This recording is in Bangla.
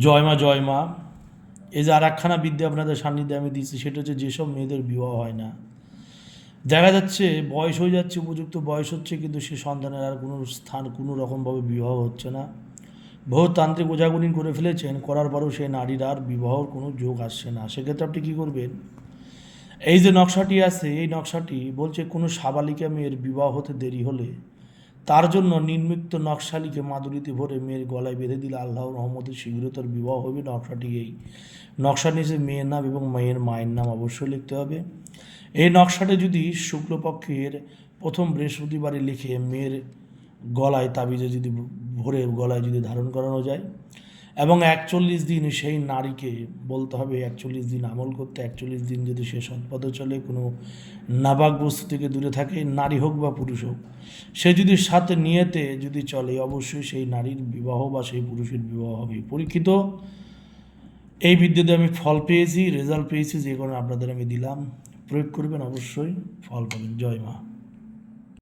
জয় মা জয় মা। এই যে আর একখানা বিদ্যা আপনাদের সান্নিধ্যে আমি দিচ্ছি, সেটা হচ্ছে যেসব মেয়েদের বিবাহ হয় না, দেখা যাচ্ছে বয়স হয়ে যাচ্ছে, উপযুক্ত বয়স হচ্ছে, কিন্তু সে সন্তানের আর কোনো স্থান কোনো রকমভাবে বিবাহ হচ্ছে না। বহু তান্ত্রিক ওঝাগুনি করে ফেলেছেন, করার পরেও সেই নারীর আর বিবাহর কোনো যোগ আসছে না। সেক্ষেত্রে আপনি কী করবেন? এই যে নকশাটি আছে, এই নকশাটি বলছে কোনো সাবালিকা মেয়ের বিবাহ হতে দেরি হলে তার জন্য নির্মিত নকশালিকে মাদুরিতে ভরে মেয়ের গলায় বেঁধে দিলে আল্লাহর রহমতে শীঘ্রই তার বিবাহ হবে। নকশাটি এই নকশার নিচে মেয়ের নাম এবং মেয়ের মায়ের নাম অবশ্যই লিখতে হবে। এই নকশাটি যদি শুক্লপক্ষের প্রথম বৃহস্পতিবারে লিখে মেয়ের গলায় তাবিজে যদি ভরে গলায় যদি ধারণ করানো যায়, এবং 41 দিন সেই নারীকে বলতে হবে, 41 দিন আমল করতে। 41 দিন যদি সে সৎপথে চলে, কোনো নাবাক বস্তু থেকে দূরে থাকে, নারী হোক বা পুরুষ হোক, সে যদি সাথে নিয়েতে যদি চলে, অবশ্যই সেই নারীর বিবাহ বা সেই পুরুষের বিবাহ হবে। পরীক্ষিত এই বিদ্যাতে আমি ফল পেয়েছি, রেজাল্ট পেয়েছি, যে কারণে আপনাদের আমি দিলাম। প্রয়োগ করবেন, অবশ্যই ফল পাবেন। জয় মা।